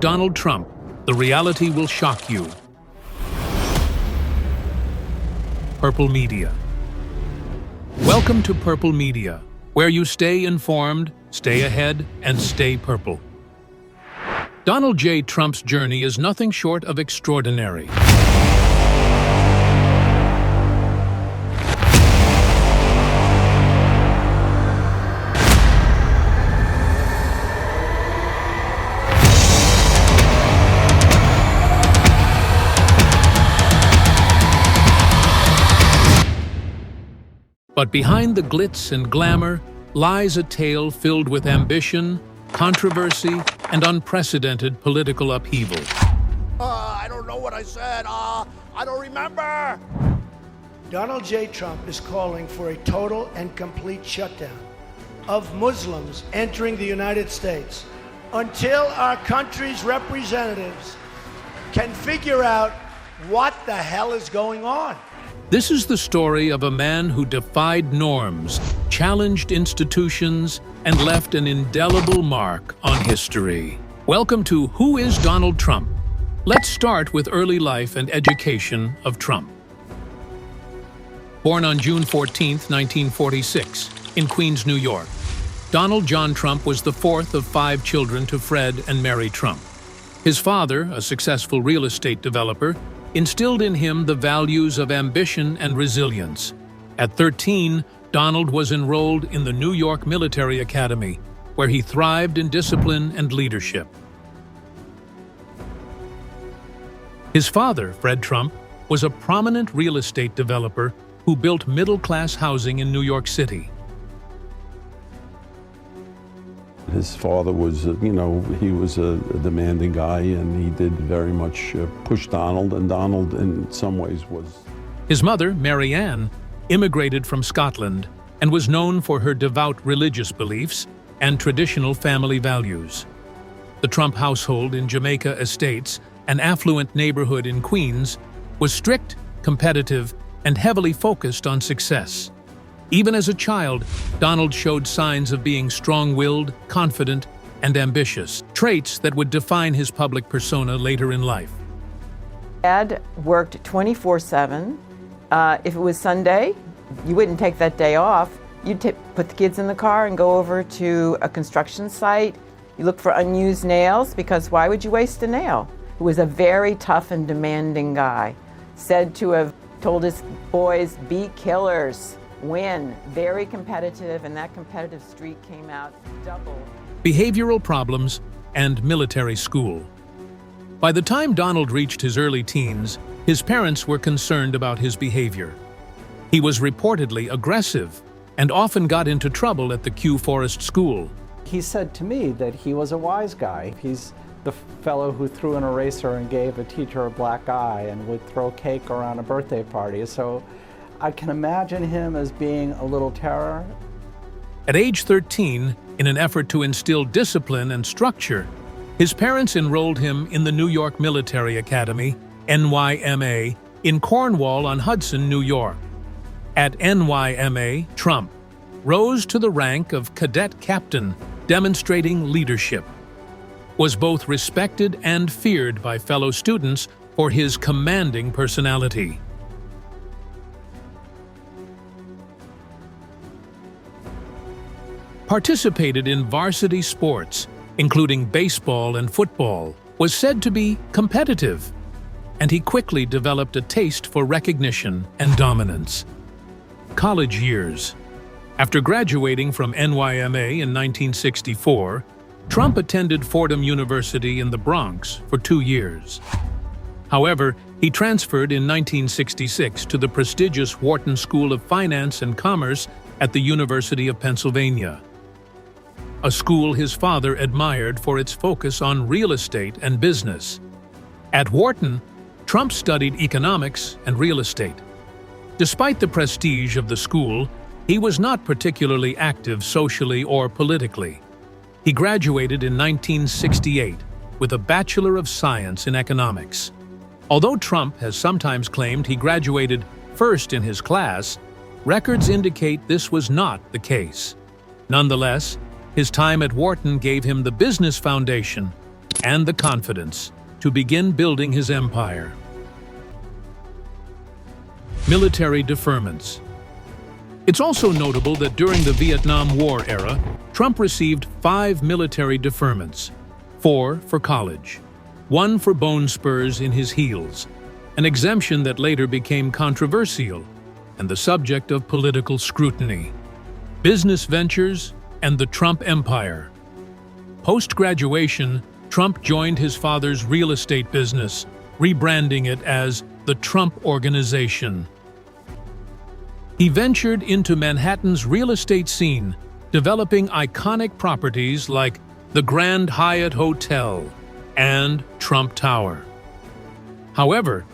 Donald Trump? The reality will shock you. Purple Media. Welcome to Purple Media, where you stay informed, stay ahead, and stay purple. Donald J. Trump's journey is nothing short of extraordinary. But behind the glitz and glamour lies a tale filled with ambition, controversy, and unprecedented political upheaval. I don't know what I said. I don't remember. Donald J. Trump is calling for a total and complete shutdown of Muslims entering the United States until our country's representatives can figure out what the hell is going on. This is the story of a man who defied norms, challenged institutions, and left an indelible mark on history. Welcome to Who is Donald Trump? Let's start with early life and education of Trump. Born on June 14, 1946, in Queens, New York, Donald John Trump was the fourth of 5 children to Fred and Mary Trump. His father, a successful real estate developer, instilled in him the values of ambition and resilience. At 13, Donald was enrolled in the New York Military Academy, where he thrived in discipline and leadership. His father, Fred Trump, was a prominent real estate developer who built middle-class housing in New York City. His father was, he was a demanding guy, and he did very much push Donald, and Donald in some ways was. His mother, Mary Ann, immigrated from Scotland and was known for her devout religious beliefs and traditional family values. The Trump household in Jamaica Estates, an affluent neighborhood in Queens, was strict, competitive, and heavily focused on success. Even as a child, Donald showed signs of being strong-willed, confident, and ambitious, traits that would define his public persona later in life. Dad worked 24/7. If it was Sunday, you wouldn't take that day off. You'd put the kids in the car and go over to a construction site. You look for unused nails, because why would you waste a nail? He was a very tough and demanding guy, said to have told his boys, be killers. Win, very competitive, and that competitive streak came out double. Behavioral problems and military school. By the time Donald reached his early teens, his parents were concerned about his behavior. He was reportedly aggressive and often got into trouble at the Kew Forest School. He said to me that he was a wise guy. He's the fellow who threw an eraser and gave a teacher a black eye and would throw cake around a birthday party. So I can imagine him as being a little terror. At age 13, in an effort to instill discipline and structure, his parents enrolled him in the New York Military Academy, NYMA, in Cornwall-on-Hudson, New York. At NYMA, Trump rose to the rank of cadet captain, demonstrating leadership, was both respected and feared by fellow students for his commanding personality. Participated in varsity sports, including baseball and football, was said to be competitive, and he quickly developed a taste for recognition and dominance. College years. After graduating from NYMA in 1964, Trump attended Fordham University in the Bronx for 2 years. However, he transferred in 1966 to the prestigious Wharton School of Finance and Commerce at the University of Pennsylvania, a school his father admired for its focus on real estate and business. At Wharton, Trump studied economics and real estate. Despite the prestige of the school, he was not particularly active socially or politically. He graduated in 1968 with a Bachelor of Science in Economics. Although Trump has sometimes claimed he graduated first in his class, records indicate this was not the case. Nonetheless, his time at Wharton gave him the business foundation and the confidence to begin building his empire. Military deferments. It's also notable that during the Vietnam War era, Trump received 5 military deferments, 4 for college, 1 for bone spurs in his heels, an exemption that later became controversial and the subject of political scrutiny. Business ventures and the Trump empire. Post-graduation, Trump joined his father's real estate business, rebranding it as the Trump Organization. He ventured into Manhattan's real estate scene, developing iconic properties like the Grand Hyatt Hotel and Trump Tower. However,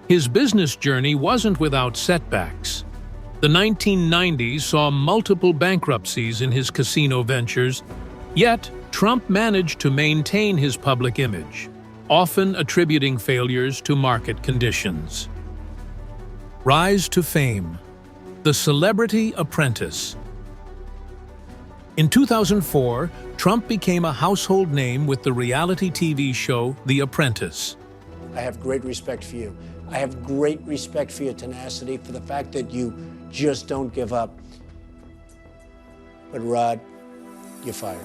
his business journey wasn't without setbacks. The 1990s saw multiple bankruptcies in his casino ventures, yet Trump managed to maintain his public image, often attributing failures to market conditions. Rise to fame. The Celebrity Apprentice. In 2004, Trump became a household name with the reality TV show The Apprentice. I have great respect for you. I have great respect for your tenacity, for the fact that you just don't give up. But Rod, you're fired.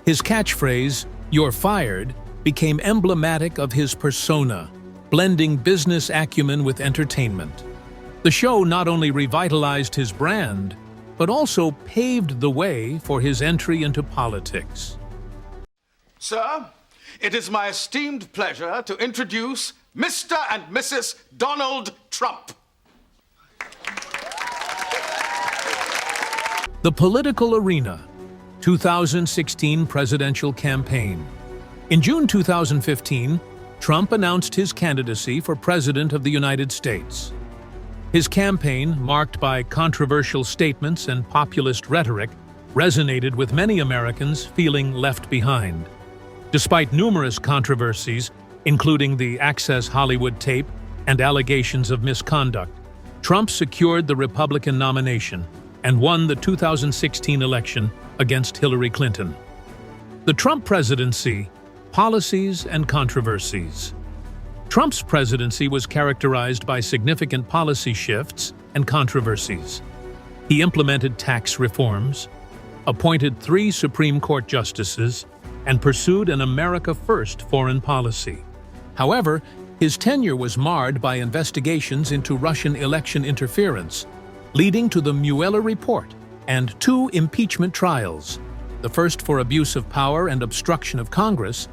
His catchphrase, "You're fired," became emblematic of his persona, blending business acumen with entertainment. The show not only revitalized his brand, but also paved the way for his entry into politics. Sir, it is my esteemed pleasure to introduce Mr. and Mrs. Donald Trump. The political arena. 2016 presidential campaign. In June 2015, Trump announced his candidacy for President of the United States. His campaign, marked by controversial statements and populist rhetoric, resonated with many Americans feeling left behind. Despite numerous controversies, including the Access Hollywood tape and allegations of misconduct, Trump secured the Republican nomination and won the 2016 election against Hillary Clinton. The Trump presidency, policies and controversies. Trump's presidency was characterized by significant policy shifts and controversies. He implemented tax reforms, appointed 3 Supreme Court justices, and pursued an America First foreign policy. However, his tenure was marred by investigations into Russian election interference, leading to the Mueller report and 2 impeachment trials, the first for abuse of power and obstruction of Congress,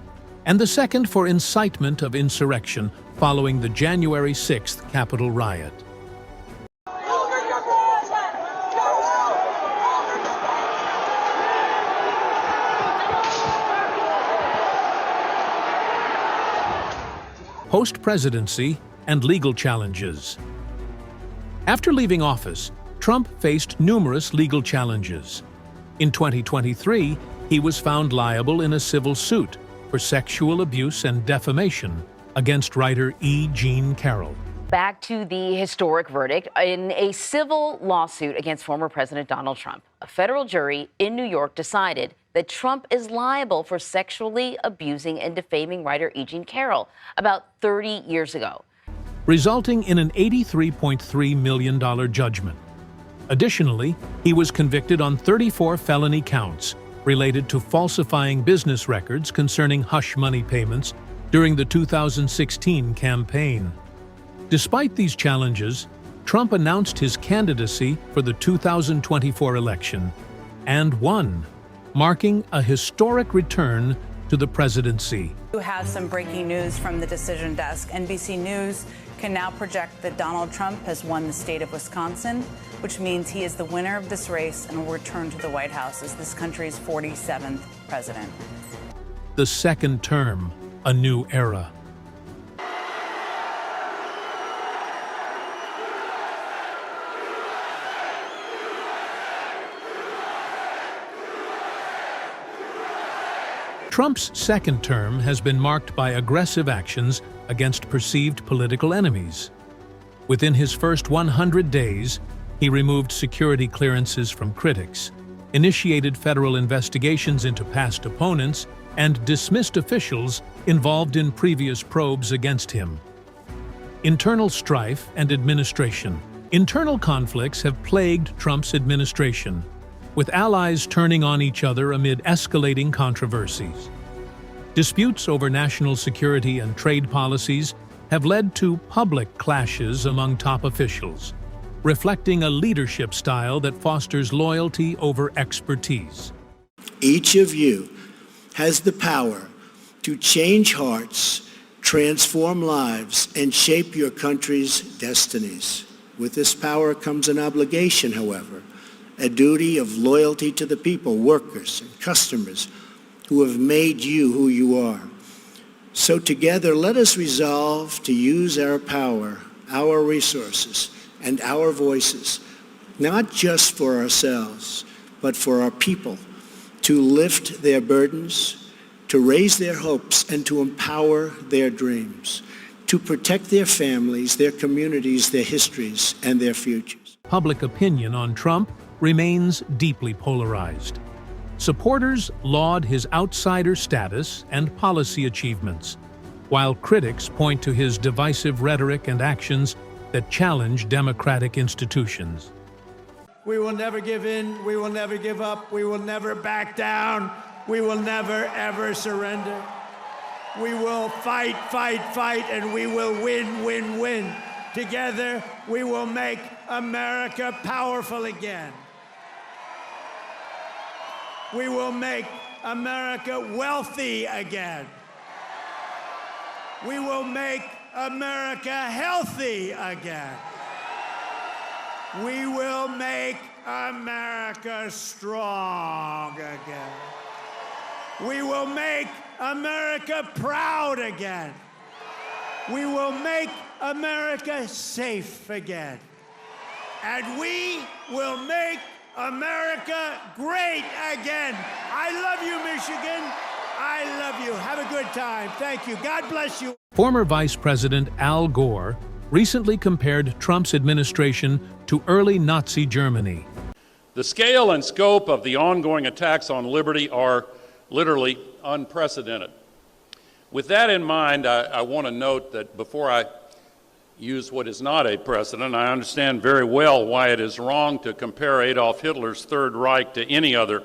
and the second for incitement of insurrection following the January 6th Capitol riot. Post-presidency and legal challenges. After leaving office, Trump faced numerous legal challenges. In 2023, he was found liable in a civil suit for sexual abuse and defamation against writer E. Jean Carroll. Back to the historic verdict in a civil lawsuit against former President Donald Trump. A federal jury in New York decided that Trump is liable for sexually abusing and defaming writer E. Jean Carroll about 30 years ago, resulting in an $83.3 million judgment. Additionally, he was convicted on 34 felony counts related to falsifying business records concerning hush money payments during the 2016 campaign. Despite these challenges, Trump announced his candidacy for the 2024 election and won, marking a historic return to the presidency. We have some breaking news from the decision desk. NBC News can now project that Donald Trump has won the state of Wisconsin, which means he is the winner of this race and will return to the White House as this country's 47th president. The second term, a new era. Trump's second term has been marked by aggressive actions against perceived political enemies. Within his first 100 days, he removed security clearances from critics, initiated federal investigations into past opponents, and dismissed officials involved in previous probes against him. Internal strife and administration. Internal conflicts have plagued Trump's administration, with allies turning on each other amid escalating controversies. Disputes over national security and trade policies have led to public clashes among top officials, reflecting a leadership style that fosters loyalty over expertise. Each of you has the power to change hearts, transform lives, and shape your country's destinies. With this power comes an obligation, however, a duty of loyalty to the people, workers, and customers who have made you who you are. So together, let us resolve to use our power, our resources, and our voices, not just for ourselves, but for our people, to lift their burdens, to raise their hopes, and to empower their dreams, to protect their families, their communities, their histories, and their futures. Public opinion on Trump remains deeply polarized. Supporters laud his outsider status and policy achievements, while critics point to his divisive rhetoric and actions that challenge democratic institutions. We will never give in, we will never give up, we will never back down, we will never, ever surrender. We will fight, fight, fight, and we will win, win, win. Together, we will make America powerful again. We will make America wealthy again. We will make America healthy again. We will make America strong again. We will make America proud again. We will make America safe again. And we will make America great again. I love you, Michigan. I love you. Have a good time. Thank you. God bless you. Former Vice President Al Gore recently compared Trump's administration to early Nazi Germany. The scale and scope of the ongoing attacks on liberty are literally unprecedented. With that in mind, I want to note that before I use what is not a precedent, I understand very well why it is wrong to compare Adolf Hitler's Third Reich to any other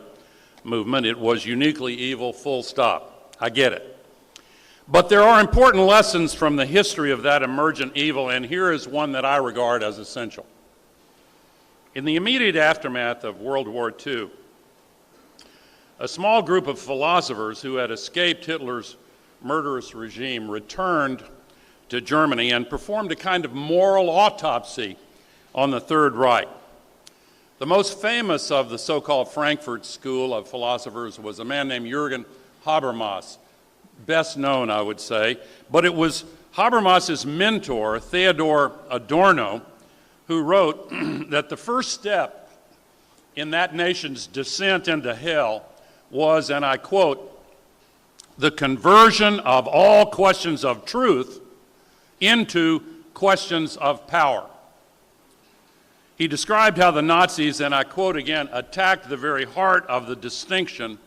movement. It was uniquely evil, full stop. I get it. But there are important lessons from the history of that emergent evil, and here is one that I regard as essential. In the immediate aftermath of World War II, a small group of philosophers who had escaped Hitler's murderous regime returned to Germany and performed a kind of moral autopsy on the Third Reich. The most famous of the so-called Frankfurt School of philosophers was a man named Jürgen Habermas, best known, I would say, but it was Habermas's mentor, Theodor Adorno, who wrote that the first step in that nation's descent into hell was, and I quote, the conversion of all questions of truth into questions of power. He described how the Nazis, and I quote again, attacked the very heart of the distinction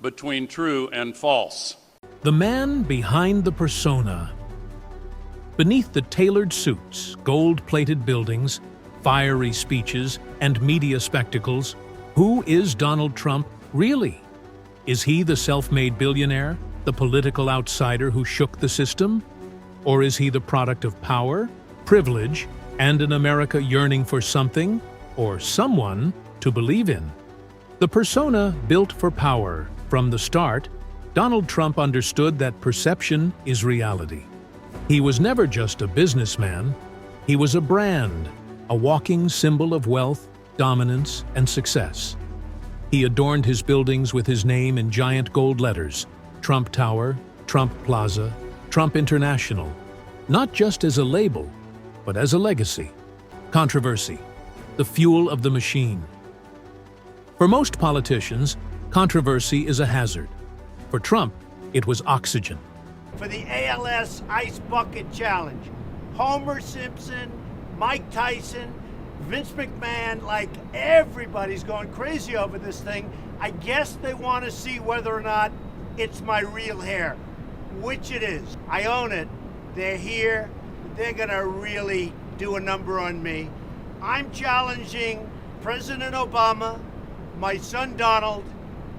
between true and false. The man behind the persona. Beneath the tailored suits, gold-plated buildings, fiery speeches, and media spectacles, who is Donald Trump really? Is he the self-made billionaire, the political outsider who shook the system? Or is he the product of power, privilege, and an America yearning for something, or someone, to believe in? The persona built for power. From the start, Donald Trump understood that perception is reality. He was never just a businessman. He was a brand, a walking symbol of wealth, dominance, and success. He adorned his buildings with his name in giant gold letters: Trump Tower, Trump Plaza, Trump International, not just as a label, but as a legacy. Controversy, the fuel of the machine. For most politicians, controversy is a hazard. For Trump, it was oxygen. For the ALS Ice Bucket Challenge, Homer Simpson, Mike Tyson, Vince McMahon, like everybody's going crazy over this thing. I guess they want to see whether or not It's my real hair. Which it is. I own it. They're here. They're gonna really do a number on me. I'm challenging President Obama, my son Donald,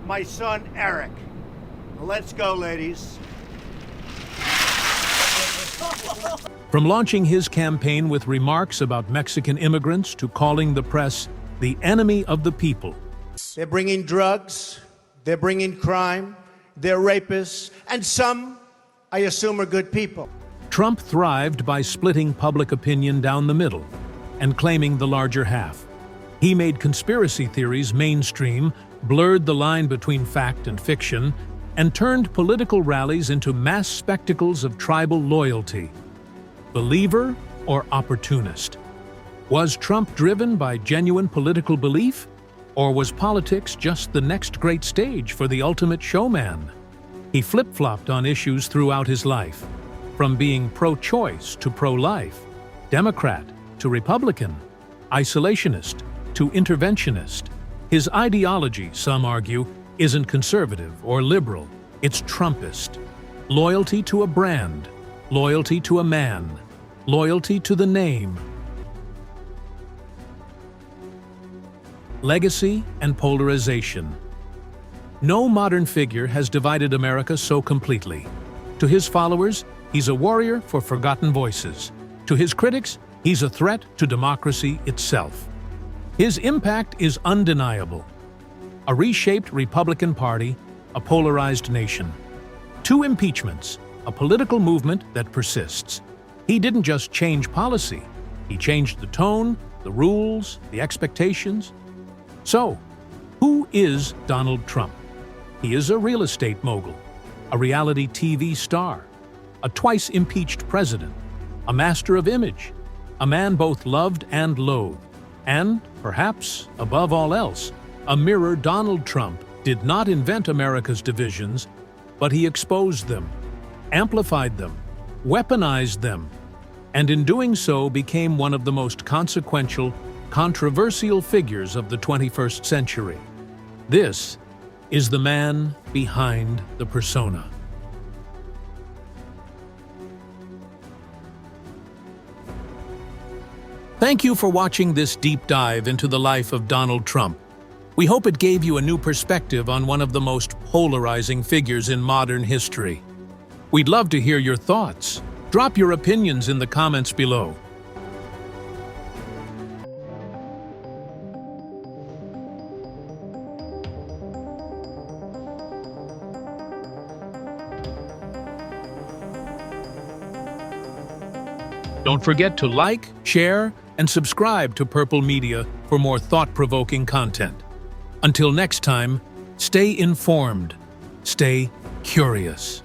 my son Eric. Let's go, ladies. From launching his campaign with remarks about Mexican immigrants to calling the press the enemy of the people. They're bringing drugs, they're bringing crime, they're rapists, and some, I assume, are good people. Trump thrived by splitting public opinion down the middle and claiming the larger half. He made conspiracy theories mainstream, blurred the line between fact and fiction, and turned political rallies into mass spectacles of tribal loyalty. Believer or opportunist? Was Trump driven by genuine political belief? Or was politics just the next great stage for the ultimate showman? He flip-flopped on issues throughout his life, from being pro-choice to pro-life, Democrat to Republican, isolationist to interventionist. His ideology, some argue, isn't conservative or liberal, it's Trumpist. Loyalty to a brand, loyalty to a man, loyalty to the name. Legacy and polarization. No modern figure has divided America so completely. To his followers, he's a warrior for forgotten voices. To his critics, he's a threat to democracy itself. His impact is undeniable. A reshaped Republican Party, a polarized nation. 2 impeachments, a political movement that persists. He didn't just change policy, he changed the tone, the rules, the expectations. So, who is Donald Trump? He is a real estate mogul, a reality TV star, a twice-impeached president, a master of image, a man both loved and loathed, and, perhaps, above all else, a mirror. Donald Trump did not invent America's divisions, but he exposed them, amplified them, weaponized them, and in doing so became one of the most consequential, controversial figures of the 21st century. This is the man behind the persona. Thank you for watching this deep dive into the life of Donald Trump. We hope it gave you a new perspective on one of the most polarizing figures in modern history. We'd love to hear your thoughts. Drop your opinions in the comments below. Don't forget to like, share, and subscribe to Purple Media for more thought-provoking content. Until next time, stay informed, stay curious.